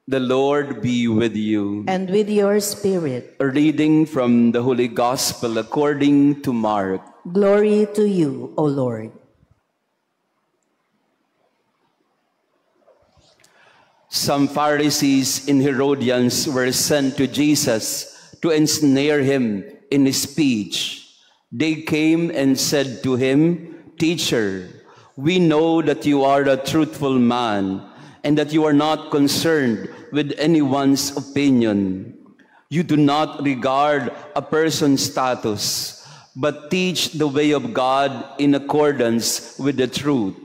The Lord be with you. And with your spirit. A reading from the Holy Gospel according to Mark. Glory to you, O Lord. Some Pharisees and Herodians were sent to Jesus to ensnare him in his speech. They came and said to him, "Teacher, we know that you are a truthful man and that you are not concerned with anyone's opinion. You do not regard a person's status, but teach the way of God in accordance with the truth.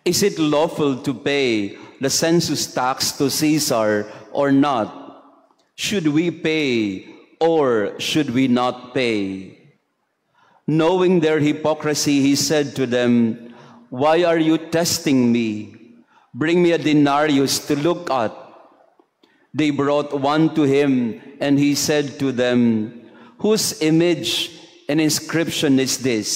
Is it lawful to pay the census tax to Caesar or not? Should we pay or should we not pay?" Knowing their hypocrisy, he said to them, "Why are you testing me? Bring me a denarius to look at." They brought one to him, and he said to them, "Whose image and inscription is this?"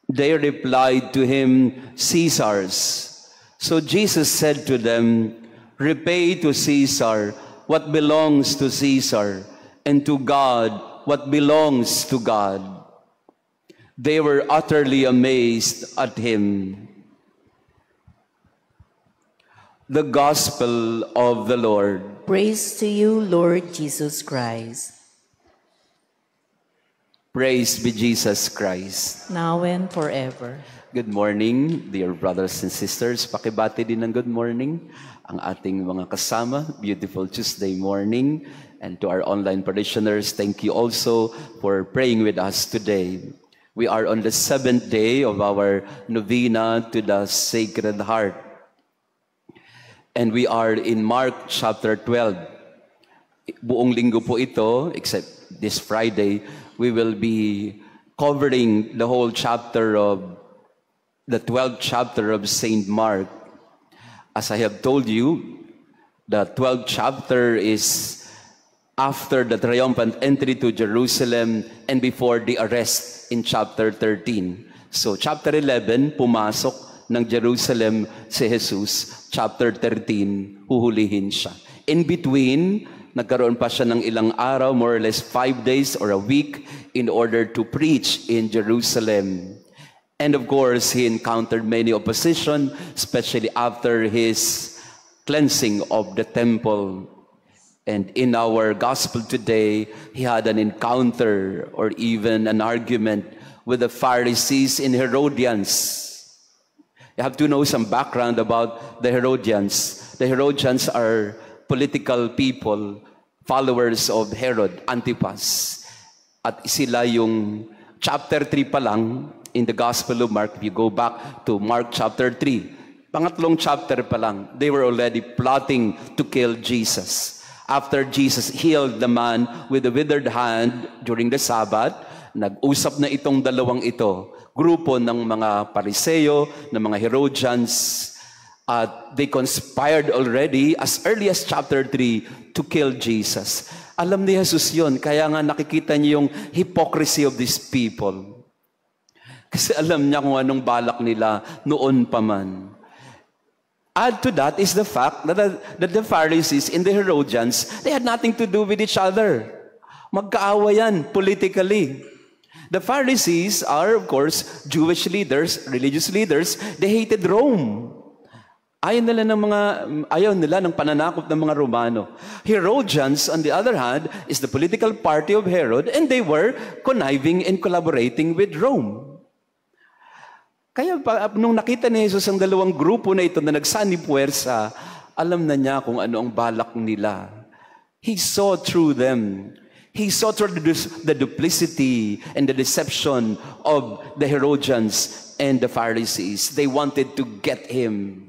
They replied to him, "Caesar's." So Jesus said to them, "Repay to Caesar what belongs to Caesar, and to God what belongs to God." They were utterly amazed at him. The Gospel of the Lord. Praise to you, Lord Jesus Christ. Praise be Jesus Christ. Now and forever. Good morning, dear brothers and sisters. Pakibati din ng good morning ang ating mga kasama. Beautiful Tuesday morning. And to our online parishioners, thank you also for praying with us today. We are on the 7th day of our novena to the Sacred Heart. And we are in Mark chapter 12. Buong linggo po ito, except this Friday, we will be covering the whole chapter of the 12th chapter of St. Mark. As I have told you, the 12th chapter is after the triumphant entry to Jerusalem and before the arrest in chapter 13. So chapter 11, pumasok ng Jerusalem si Jesus. Chapter 13, huhulihin siya. In between, nagkaroon pa siya ng ilang araw, more or less 5 days or a week, in order to preach in Jerusalem. And of course, he encountered many opposition, especially after his cleansing of the temple. And in our gospel today, he had an encounter or even an argument with the Pharisees and Herodians. You have to know some background about the Herodians. The Herodians are political people, followers of Herod Antipas. At sila yung chapter 3 pa lang in the Gospel of Mark. If you go back to Mark chapter 3, pangatlong chapter pa lang, they were already plotting to kill Jesus. After Jesus healed the man with the withered hand during the Sabbath, nag-usap na itong dalawang ito, grupo ng mga Pariseo, ng mga Herodians, at they conspired already as early as chapter 3 to kill Jesus. Alam ni Jesus yun, kaya nga nakikita niyo yung hypocrisy of these people. Kasi alam niya kung anong balak nila noon pa man. Add to that is the fact that the Pharisees and the Herodians, they had nothing to do with each other. Magkaawa yan politically. The Pharisees are, of course, Jewish leaders, religious leaders. They hated Rome. Ayaw nila ng pananakop ng mga Romano. Herodians, on the other hand, is the political party of Herod, and they were conniving and collaborating with Rome. Kaya nung nakita ni Jesus ang dalawang grupo na ito na nagsanib-puwersa, alam na niya kung ano ang balak nila. He saw through them. He saw through the duplicity and the deception of the Herodians and the Pharisees. They wanted to get him.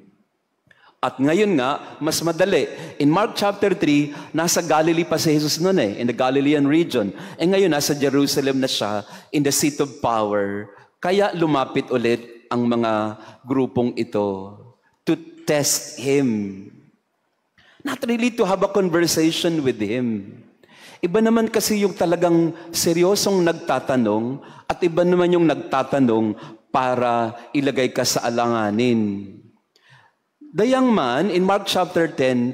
At ngayon nga, mas madali. In Mark chapter 3, nasa Galilee pa si Jesus noon in the Galilean region. E ngayon, nasa Jerusalem na siya, in the seat of power. Kaya lumapit ulit ang mga grupong ito to test him. Not really to have a conversation with him. Iba naman kasi yung talagang seryosong nagtatanong at iba naman yung nagtatanong para ilagay ka sa alanganin. The young man in Mark chapter 10,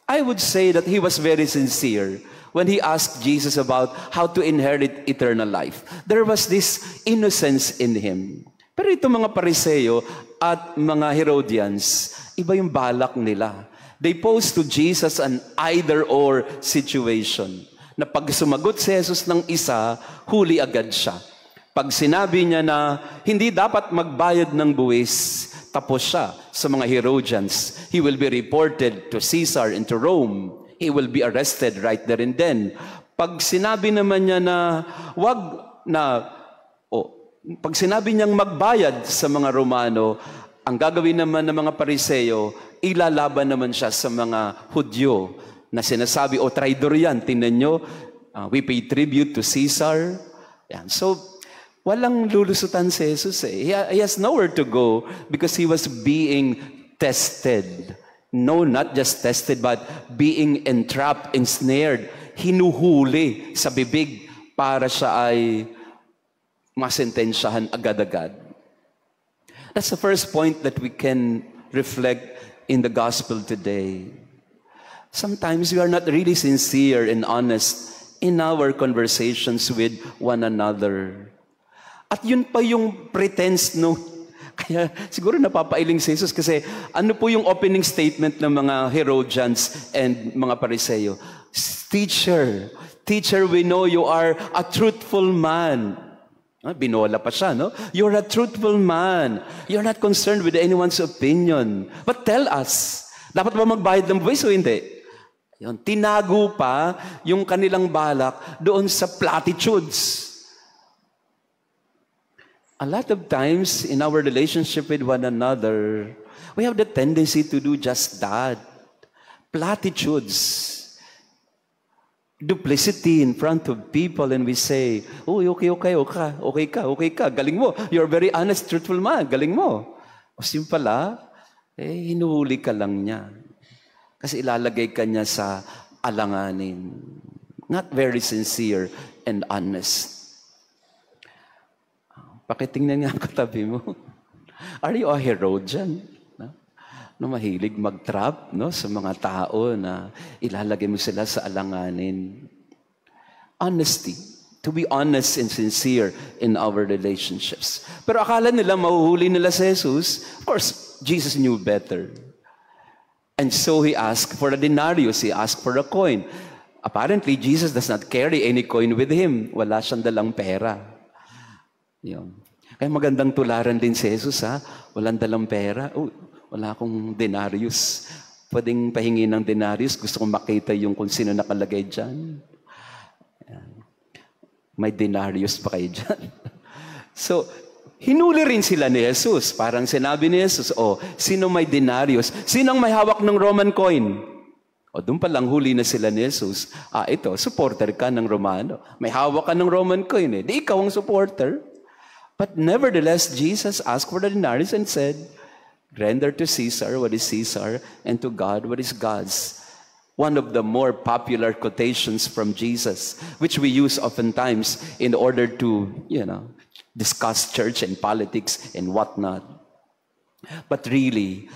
I would say that he was very sincere when he asked Jesus about how to inherit eternal life. There was this innocence in him. Pero itong mga Pariseo at mga Herodians, iba yung balak nila. They posed to Jesus an either-or situation. Na pag sumagot si Jesus ng isa, huli agad siya. Pag sinabi niya na hindi dapat magbayad ng buwis, tapos siya sa mga Herodians. He will be reported to Caesar and to Rome. He will be arrested right there and then. Pag sinabi naman niya na pag sinabi niyang magbayad sa mga Romano, ang gagawin naman ng mga Pariseo, ilalaban naman siya sa mga Hudyo na sinasabi, traidor yan, tingnan nyo, we pay tribute to Caesar. Yan. So, walang lulusutan si Jesus eh. He has nowhere to go because he was being tested. No, not just tested, but being entrapped, ensnared, hinuhuli sa bibig para siya ay masentensyahan agad-agad. That's the first point that we can reflect in the gospel today. Sometimes we are not really sincere and honest in our conversations with one another. At yun pa yung pretense no. Kaya siguro napapailing si Jesus kasi ano po yung opening statement ng mga Herodians and mga Pariseo? Teacher, we know you are a truthful man. Binola pa siya, no? You're a truthful man. You're not concerned with anyone's opinion. But tell us, dapat ba magbayad ng buwis o hindi? Yun, tinago pa yung kanilang balak doon sa platitudes. A lot of times in our relationship with one another, we have the tendency to do just that. Platitudes. Duplicity in front of people and we say, okay ka, galing mo. You're a very honest, truthful man, galing mo. O yung pala, hinuhuli ka lang niya. Kasi ilalagay ka niya sa alanganin. Not very sincere and honest. Pakitingnan nga katabi mo. Are you a Herodian? No, mahilig mag-trap sa mga tao na ilalagay mo sila sa alanganin. Honesty. To be honest and sincere in our relationships. Pero akala nila mahuhuli nila si Jesus. Of course, Jesus knew better. And so he asked for a denarius. He asked for a coin. Apparently, Jesus does not carry any coin with him. Wala siyang dalang pera. Yun. Kaya magandang tularan din si Jesus, ha? Walang dalang pera. Wala akong denarius. Pwedeng pahingi ng denarius. Gusto kong makita yung kung sino nakalagay dyan. May denarius pa kayo dyan. So, hinuli rin sila ni Jesus. Parang sinabi ni Jesus, sino may denarius? Sinong may hawak ng Roman coin? Doon pa lang huli na sila ni Jesus. Ito, supporter ka ng Romano. May hawak ka ng Roman coin eh. Di ikaw ang supporter. But nevertheless, Jesus asked for the denarius and said, render to Caesar what is Caesar, and to God what is God's. One of the more popular quotations from Jesus, which we use oftentimes in order to, discuss church and politics and whatnot. But really,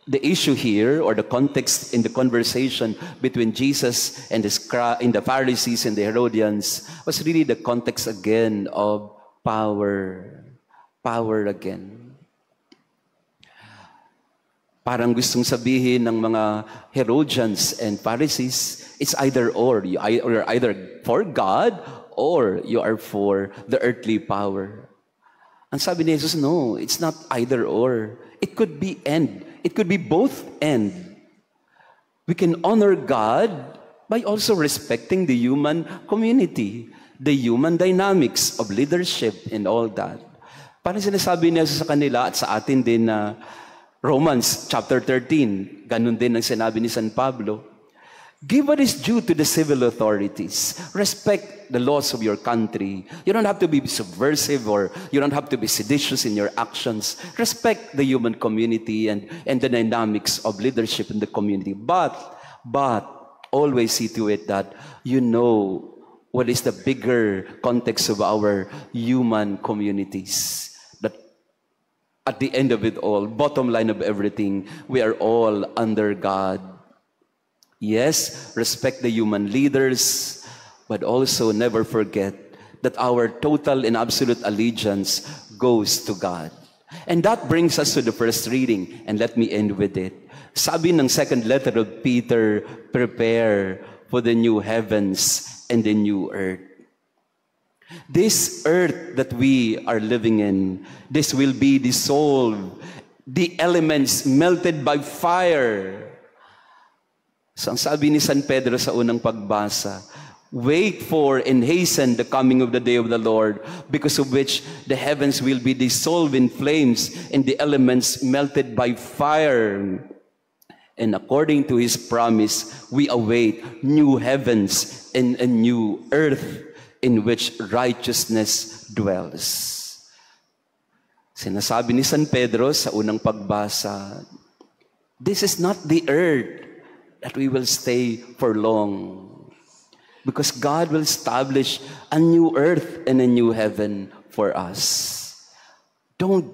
the issue here, or the context in the conversation between Jesus and the Pharisees and the Herodians, was really the context again of power. Power again. Parang gustong sabihin ng mga Herodians and Pharisees, it's either or. You're either for God or you are for the earthly power. Ang sabi ni Jesus, no, it's not either or. It could be and. It could be both and. We can honor God by also respecting the human community, the human dynamics of leadership and all that. Parang sinasabi niya sa kanila at sa atin din na Romans chapter 13, ganun din ang sinabi ni San Pablo. Give what is due to the civil authorities. Respect the laws of your country. You don't have to be subversive or you don't have to be seditious in your actions. Respect the human community and the dynamics of leadership in the community. But always see to it that you know what is the bigger context of our human communities. at the end of it all, bottom line of everything, we are all under God. Yes, respect the human leaders, but also never forget that our total and absolute allegiance goes to God. And that brings us to the first reading, and let me end with it. Sabi ng second letter of Peter, prepare for the new heavens and the new earth. This earth that we are living in, this will be dissolved. The elements melted by fire. So ang sabi ni San Pedro sa unang pagbasa, wait for and hasten the coming of the day of the Lord, because of which the heavens will be dissolved in flames and the elements melted by fire. And according to His promise, we await new heavens and a new earth in which righteousness dwells. Sinasabi ni San Pedro sa unang pagbasa, this is not the earth that we will stay for long, because God will establish a new earth and a new heaven for us. Don't,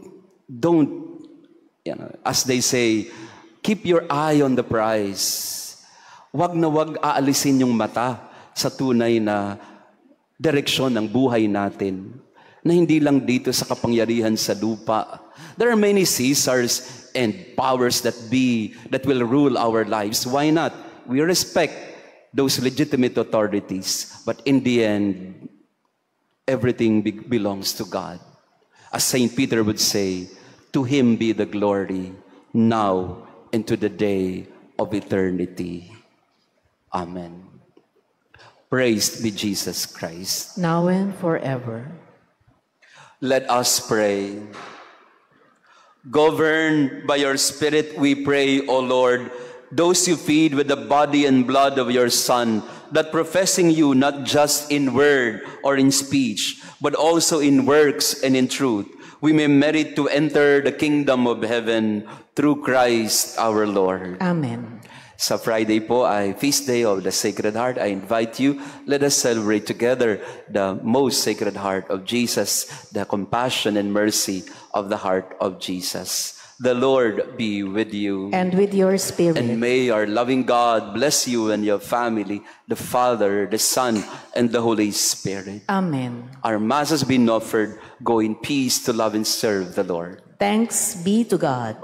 as they say, keep your eye on the prize. Wag na wag aalisin yung mata sa tunay na direksyon ng buhay natin, na hindi lang dito sa kapangyarihan sa lupa. There are many Caesars and powers that will rule our lives. Why not? We respect those legitimate authorities, but in the end, everything belongs to God. As Saint Peter would say, to Him be the glory, now and to the day of eternity. Amen. Praised be Jesus Christ. Now and forever. Let us pray. Governed by your Spirit, we pray, O Lord, those you feed with the body and blood of your Son, that professing you not just in word or in speech, but also in works and in truth, we may merit to enter the kingdom of heaven through Christ our Lord. Amen. Sa Friday po ay Feast Day of the Sacred Heart. I invite you, let us celebrate together the most Sacred Heart of Jesus, the compassion and mercy of the heart of Jesus. The Lord be with you. And with your spirit. And may our loving God bless you and your family, the Father, the Son, and the Holy Spirit. Amen. Our Mass has been offered. Go in peace to love and serve the Lord. Thanks be to God.